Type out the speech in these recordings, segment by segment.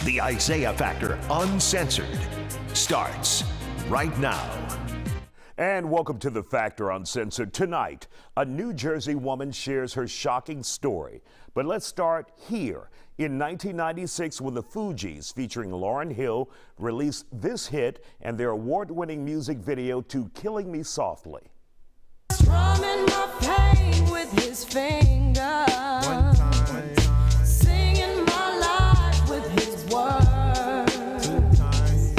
The Isaiah Factor Uncensored starts right now. And welcome to The Factor Uncensored. Tonight, a New Jersey woman shares her shocking story. But let's start here. In 1996, when the Fugees, featuring Lauryn Hill, released this hit and their award-winning music video to Killing Me Softly. Strumming my pain with his fingers. One time. Singing my life with his words. Two times.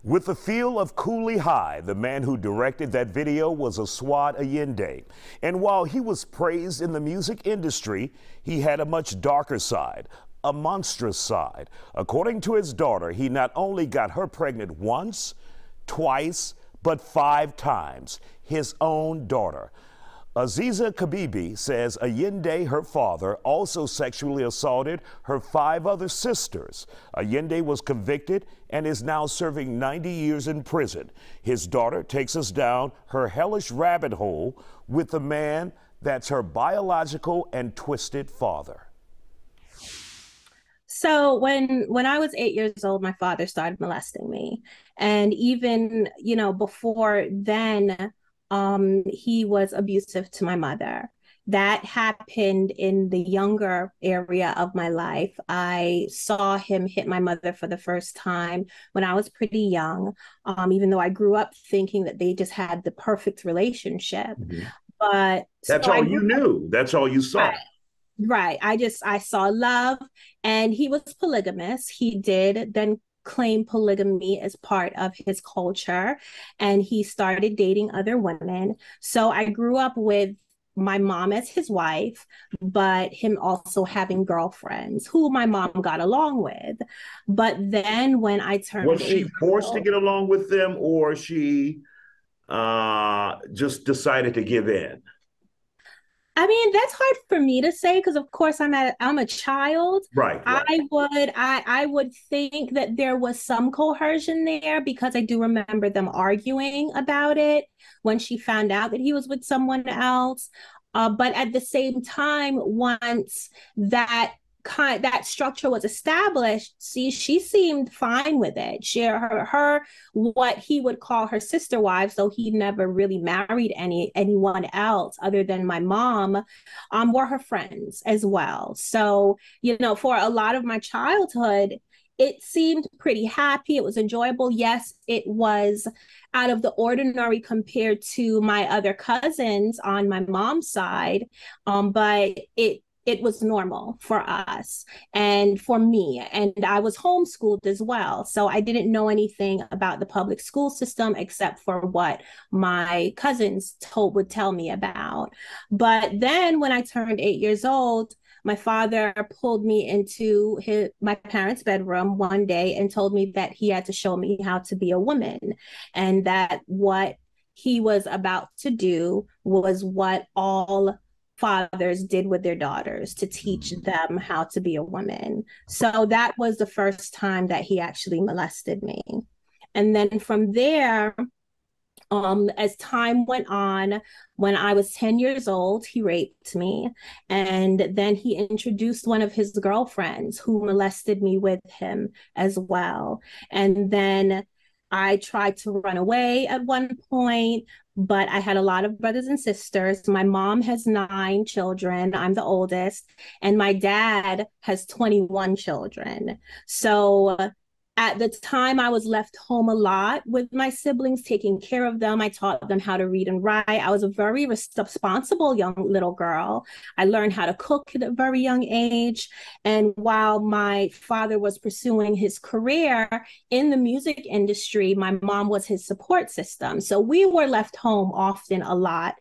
With the feel of Cooley High, the man who directed that video was Aswad Ayinde. And while he was praised in the music industry, he had a much darker side, a monstrous side. According to his daughter, he not only got her pregnant once, twice, but 5 times. His own daughter. Aziza Kibibi says Ayinde, her father, also sexually assaulted her 5 other sisters. Ayinde was convicted and is now serving 90 years in prison. His daughter takes us down her hellish rabbit hole with the man that's her biological and twisted father. So when I was 8 years old, my father started molesting me. And even, before then, he was abusive to my mother. That happened in the younger area of my life. I saw him hit my mother for the first time when I was pretty young, even though I grew up thinking that they just had the perfect relationship. Mm-hmm. But that's all you knew. That's all you saw. Right. I saw love, and he was polygamous. He did then claim polygamy as part of his culture, and he started dating other women. So I grew up with my mom as his wife, but him also having girlfriends who my mom got along with. But then when I turned, was she forced to get along with them, or she just decided to give in? I mean, that's hard for me to say because, of course, I'm a child. Right. I would think that there was some coercion there because I do remember them arguing about it when she found out that he was with someone else. But at the same time, once that structure was established, she seemed fine with it. Her what he would call her sister wives, though he never really married anyone else other than my mom, were her friends as well. So, for a lot of my childhood, it seemed pretty happy. It was enjoyable. Yes, it was out of the ordinary compared to my other cousins on my mom's side, but it was normal for us and for me. And I was homeschooled as well. So I didn't know anything about the public school system except for what my cousins would tell me about. But then when I turned 8 years old, my father pulled me into my parents' bedroom one day and told me that he had to show me how to be a woman, and that what he was about to do was what all fathers did with their daughters, to teach them how to be a woman. So that was the first time that he actually molested me. And then from there, as time went on, when I was 10 years old, he raped me. And then he introduced one of his girlfriends who molested me with him as well. And then I tried to run away at one point, but I had a lot of brothers and sisters. My mom has 9 children. I'm the oldest. And my dad has 21 children. So at the time, I was left home a lot with my siblings, taking care of them. I taught them how to read and write. I was a very responsible young little girl. I learned how to cook at a very young age. And while my father was pursuing his career in the music industry, my mom was his support system. So we were left home often a lot.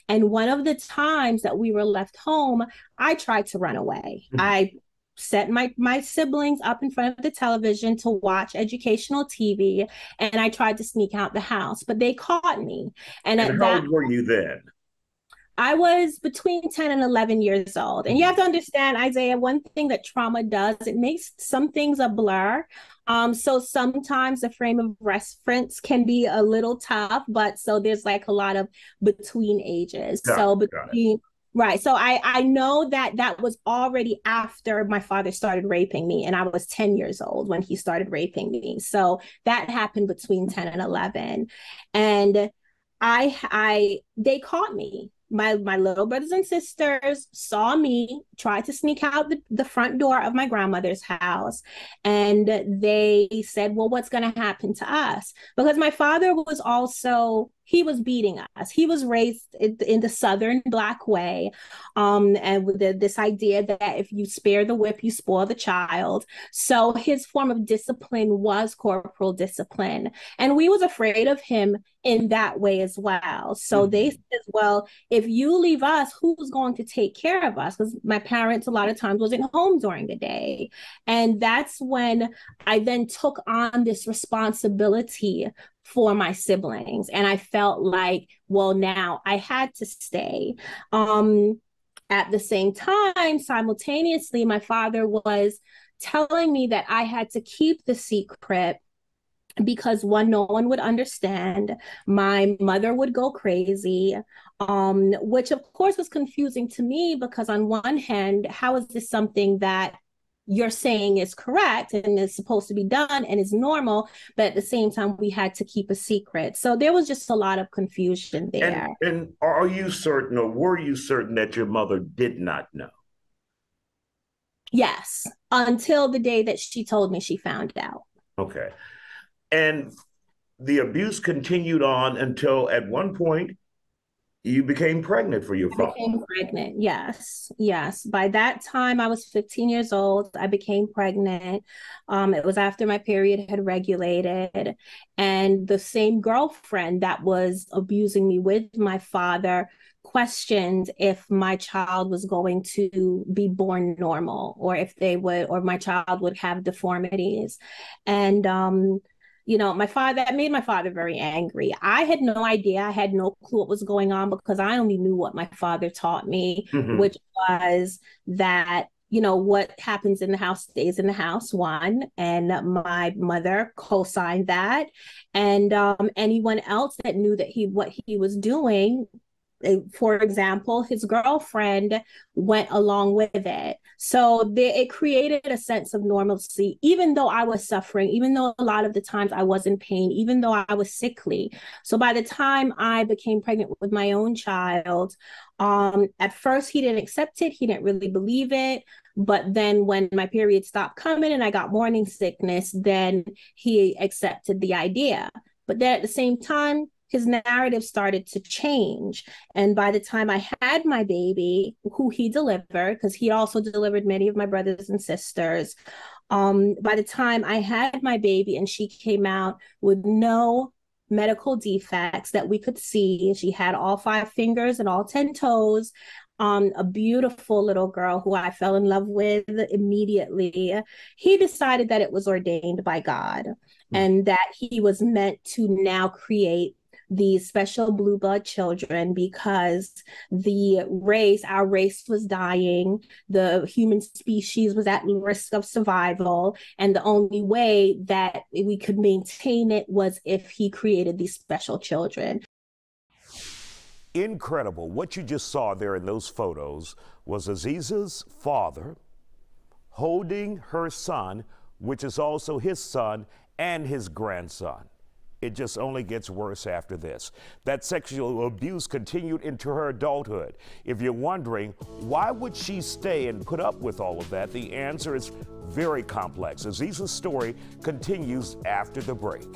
And one of the times that we were left home, I tried to run away. I set my siblings up in front of the television to watch educational TV, and I tried to sneak out the house, but they caught me. And how old were you then? I was between 10 and 11 years old. And you have to understand, Isaiah, one thing that trauma does, it makes some things a blur. So sometimes the frame of reference can be a little tough, but so there's like a lot of between ages. So between Right. So I know that that was already after my father started raping me, and I was 10 years old when he started raping me. So that happened between 10 and 11. And they caught me. My little brothers and sisters saw me try to sneak out the front door of my grandmother's house, and they said, well, what's going to happen to us? Because my father was also, he was beating us. He was raised in the Southern Black way, and with this idea that if you spare the whip, you spoil the child. So his form of discipline was corporal discipline, and we was afraid of him in that way as well. So they said, well, if you leave us, who's going to take care of us? Because my parents a lot of times wasn't home during the day. And that's when I then took on this responsibility for my siblings. And I felt like, well, now I had to stay. At the same time, simultaneously, my father was telling me that I had to keep the secret because one, no one would understand. My mother would go crazy, which of course was confusing to me because on one hand, how is this something that you're saying is correct and is supposed to be done and is normal, but at the same time, we had to keep a secret. So there was just a lot of confusion there. And are you certain, or were you certain that your mother did not know? Yes, until the day that she told me she found out. Okay. And the abuse continued on until at one point you became pregnant for your father. I became pregnant. Yes. Yes. By that time, I was 15 years old. I became pregnant. It was after my period had regulated. And the same girlfriend that was abusing me with my father questioned if my child was going to be born normal or if they would, or my child would have deformities. And, my father, that made my father very angry. I had no idea. I had no clue what was going on because I only knew what my father taught me, which was that, what happens in the house stays in the house, one. And my mother co-signed that. And anyone else that knew that what he was doing, for example, his girlfriend went along with it. So it created a sense of normalcy, even though I was suffering, even though a lot of the times I was in pain, even though I was sickly. So by the time I became pregnant with my own child, at first he didn't accept it. He didn't really believe it. But then when my period stopped coming and I got morning sickness, then he accepted the idea. But then at the same time, his narrative started to change. And by the time I had my baby, who he delivered, because he also delivered many of my brothers and sisters, by the time I had my baby and she came out with no medical defects that we could see, she had all 5 fingers and all 10 toes, a beautiful little girl who I fell in love with immediately. He decided that it was ordained by God and that he was meant to now create these special blue blood children because our race was dying, the human species was at risk of survival, and the only way that we could maintain it was if he created these special children. Incredible. What you just saw there in those photos was Aziza's father holding her son, which is also his son and his grandson. It just only gets worse after this. That sexual abuse continued into her adulthood. If you're wondering, why would she stay and put up with all of that? The answer is very complex. Aziza's story continues after the break.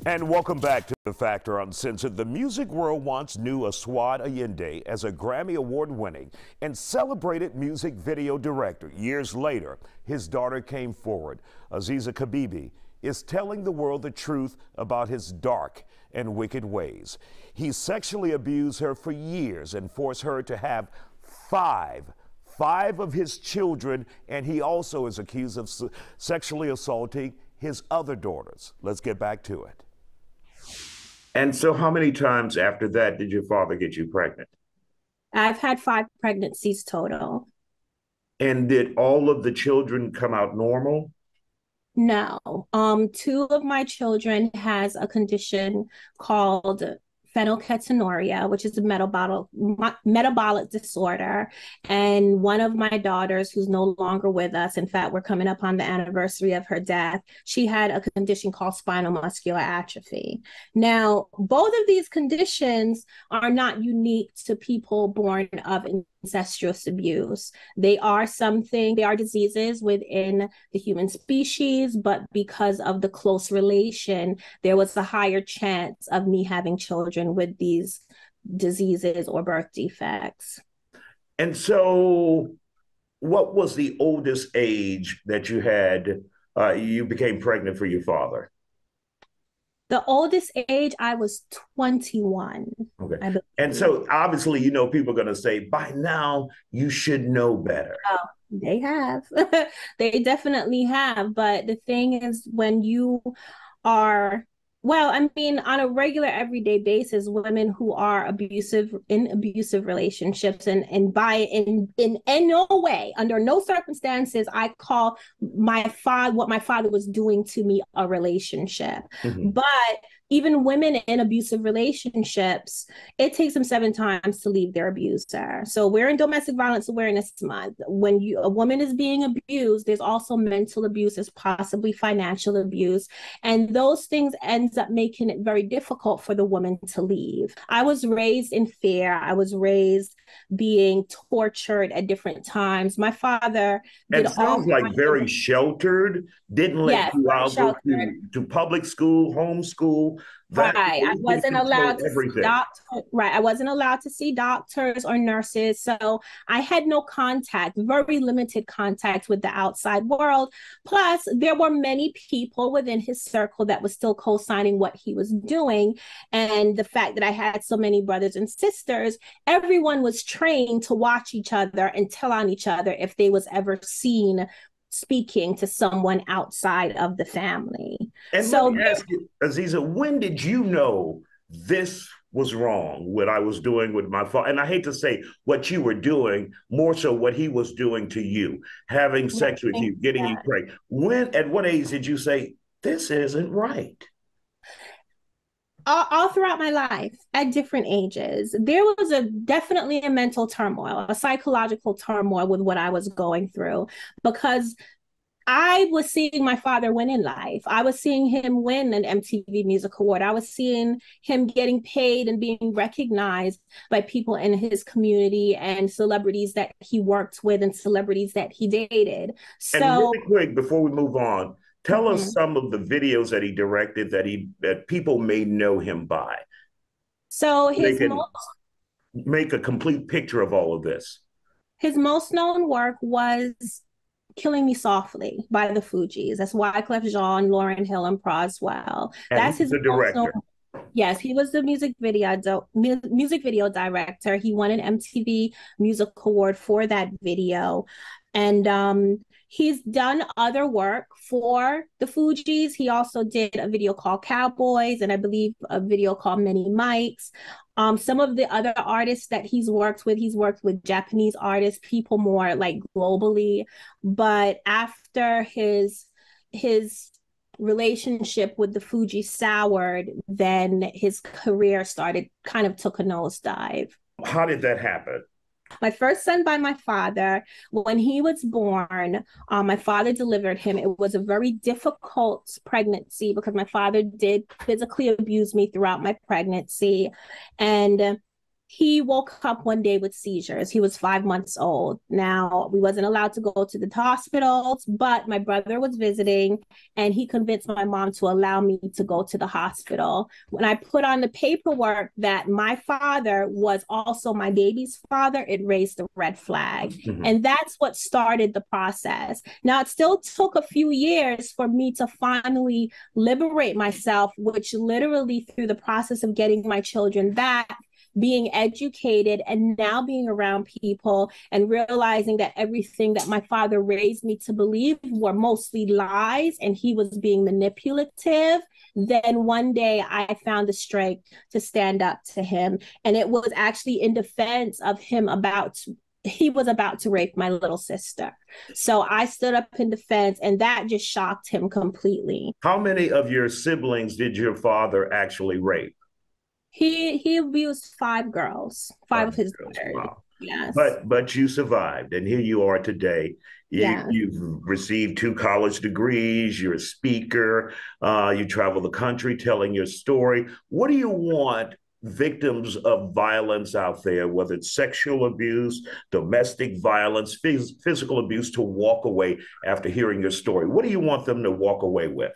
And welcome back to The Factor Uncensored. The music world once knew Aswad Ayinde as a Grammy Award-winning and celebrated music video director. Years later, his daughter came forward. Aziza Kibibi is telling the world the truth about his dark and wicked ways. He sexually abused her for years and forced her to have five of his children, and he also is accused of sexually assaulting his other daughters. Let's get back to it. And so how many times after that did your father get you pregnant? I've had 5 pregnancies total. And did all of the children come out normal? No. 2 of my children has a condition called phenylketonuria, which is a metabolic disorder. And one of my daughters, who's no longer with us, in fact, we're coming up on the anniversary of her death, she had a condition called spinal muscular atrophy. Now, both of these conditions are not unique to people born of incestuous abuse. They are diseases within the human species, but because of the close relation, there was a higher chance of me having children with these diseases or birth defects. And so, what was the oldest age that you became pregnant for your father? The oldest age, I was 21. Okay. And so obviously, people are going to say, by now, you should know better. Oh, they have. They definitely have. But the thing is, when you are, on a regular everyday basis, women who are in abusive relationships and in no way, under no circumstances, I call what my father was doing to me a relationship. Mm-hmm. But even women in abusive relationships, it takes them 7 times to leave their abuser. So we're in Domestic Violence Awareness Month. When a woman is being abused, there's also mental abuse, there's possibly financial abuse. And those things ends up making it very difficult for the woman to leave. I was raised in fear. I was raised being tortured at different times. My father did sounds like very sheltered, didn't let you out, go to public school, homeschool. Right. I wasn't allowed to see doctors. Right. I wasn't allowed to see doctors or nurses. So I had no contact, very limited contact with the outside world. Plus, there were many people within his circle that was still co-signing what he was doing. And the fact that I had so many brothers and sisters, everyone was trained to watch each other and tell on each other if they was ever seen speaking to someone outside of the family. And so, let me ask you, Aziza, when did you know this was wrong, what I was doing with my father? And I hate to say what you were doing, more so what he was doing to you, having sex with you, getting you pregnant. At what age did you say, this isn't right? All throughout my life, at different ages, there was definitely a mental turmoil, a psychological turmoil with what I was going through, because I was seeing my father win in life. I was seeing him win an MTV Music Award. I was seeing him getting paid and being recognized by people in his community and celebrities that he worked with and celebrities that he dated. So, and really quick, before we move on, tell us some of the videos that he directed that people may know him by. So make a complete picture of all of this. His most known work was Killing Me Softly by the Fugees. That's Wyclef Jean, Lauryn Hill, and Proswell. And that's his director. Yes, he was the music video director. He won an MTV Music Award for that video. And he's done other work for the Fugees. He also did a video called Cowboys, and I believe a video called Many Mics. Some of the other artists that he's worked with Japanese artists, people more like globally. But after his relationship with the Fugees soured, then his career kind of took a nosedive. How did that happen? My first son by my father, when he was born, my father delivered him. It was a very difficult pregnancy because my father did physically abuse me throughout my pregnancy. And he woke up one day with seizures. He was 5 months old. Now, we wasn't allowed to go to the hospitals, but my brother was visiting and he convinced my mom to allow me to go to the hospital. When I put on the paperwork that my father was also my baby's father, it raised a red flag. Mm-hmm. And that's what started the process. Now, it still took a few years for me to finally liberate myself, which literally through the process of getting my children back, being educated and now being around people and realizing that everything that my father raised me to believe were mostly lies and he was being manipulative, then one day I found the strength to stand up to him. And it was actually in defense of him he was about to rape my little sister. So I stood up in defense and that just shocked him completely. How many of your siblings did your father actually rape? He abused five of his Girls. daughters. Wow. Yes. But you survived, and here you are today. Yeah. You've received 2 college degrees. You're a speaker. You travel the country telling your story. What do you want victims of violence out there, whether it's sexual abuse, domestic violence, physical abuse, to walk away after hearing your story? What do you want them to walk away with?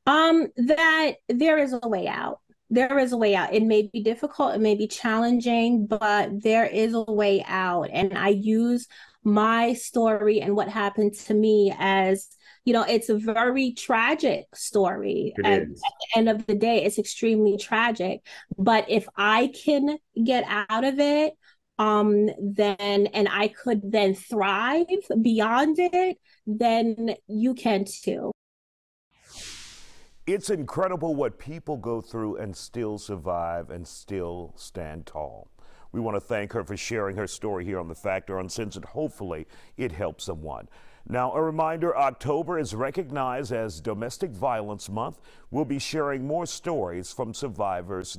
That there is a way out. There is a way out. It may be difficult, it may be challenging, but there is a way out. And I use my story and what happened to me as, it's a very tragic story. It At is. the end of the day, it's extremely tragic. But if I can get out of it, then and I could then thrive beyond it, then you can too. It's incredible what people go through and still survive and still stand tall. We want to thank her for sharing her story here on The Factor Uncensored. Hopefully, it helps someone. Now, a reminder, October is recognized as Domestic Violence Month. We'll be sharing more stories from survivors